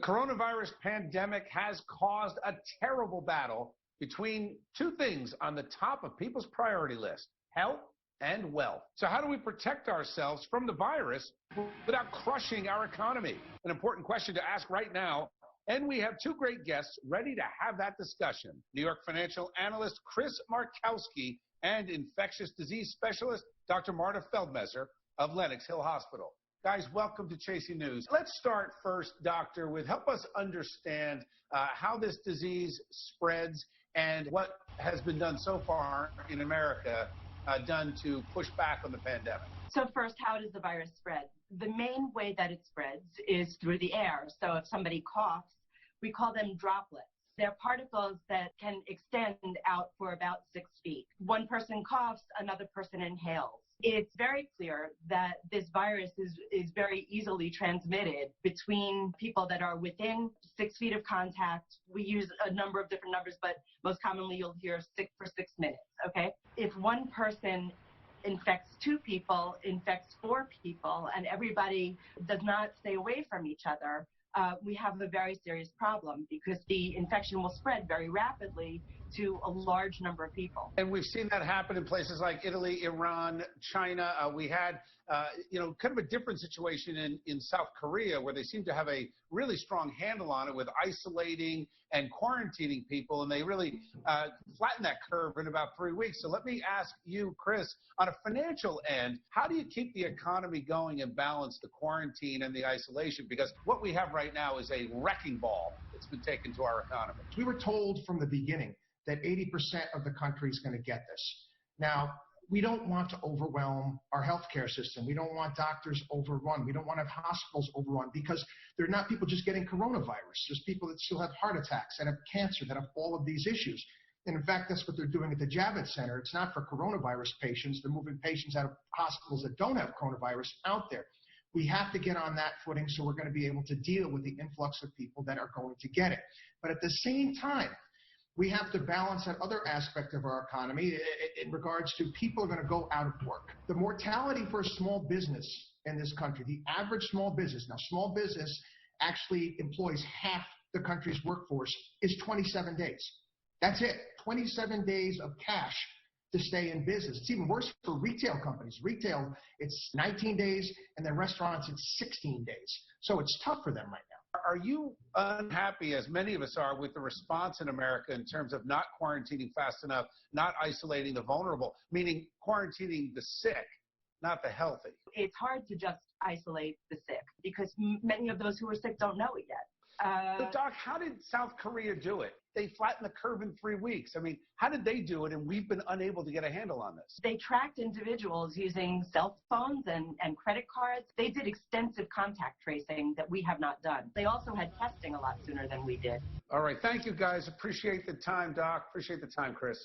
Coronavirus pandemic has caused a terrible battle between two things on the top of people's priority list: health and wealth. So how do we protect ourselves from the virus without crushing our economy? An important question to ask right now. And we have two great guests ready to have that discussion. New York financial analyst Chris Markowski and infectious disease specialist Dr. MARTA Feldmesser of Lenox Hill Hospital. Guys, welcome to Chasing News. Let's start first, Doctor, with help us understand how this disease spreads and what has been done so far in America done to push back on the pandemic. So first, how does the virus spread? The main way that it spreads is through the air. So if somebody coughs, we call them droplets. They're particles that can extend out for about 6 feet. One person coughs, another person inhales. It's very clear that this virus is very easily transmitted between people that are within 6 feet of contact. We use a number of different numbers, but most commonly you'll hear 6 for 6 minutes, okay? If one person infects 2 people, infects 4 people, and everybody does not stay away from each other, we have a very serious problem because the infection will spread very rapidly to a large number of people. And we've seen that happen in places like Italy, Iran, China. We had, kind of a different situation in South Korea where they seem to have a really strong handle on it with isolating and quarantining people, and they really flattened that curve in about 3 weeks. So let me ask you, Chris, on a financial end, how do you keep the economy going and balance the quarantine and the isolation? Because what we have right now is a wrecking ball that's been taken to our economy. We were told from the beginning that 80% of the country is going to get this. Now, we don't want to overwhelm our healthcare system. We don't want doctors overrun. We don't want to have hospitals overrun because they're not people just getting coronavirus. There's people that still have heart attacks, that have cancer, that have all of these issues. And in fact, that's what they're doing at the Javits Center. It's not for coronavirus patients. They're moving patients out of hospitals that don't have coronavirus out there. We have to get on that footing so we're going to be able to deal with the influx of people that are going to get it. But at the same time, we have to balance that other aspect of our economy in regards to people are going to go out of work. The mortality for a small business in this country, the average small business, now small business actually employs half the country's workforce, is 27 days. That's it, 27 days of cash to stay in business. It's even worse for retail companies. Retail, it's 19 days, and then restaurants, it's 16 days. So it's tough for them right now. Are you unhappy, as many of us are, with the response in America in terms of not quarantining fast enough, not isolating the vulnerable, meaning quarantining the sick, not the healthy? It's hard to just isolate the sick because many of those who are sick don't know it yet. But Doc, how did South Korea do it? They flattened the curve in 3 weeks. I mean, how did they do it, and we've been unable to get a handle on this? They tracked individuals using cell phones and credit cards. They did extensive contact tracing that we have not done. They also had testing a lot sooner than we did. All right. Thank you, guys. Appreciate the time, Doc. Appreciate the time, Chris.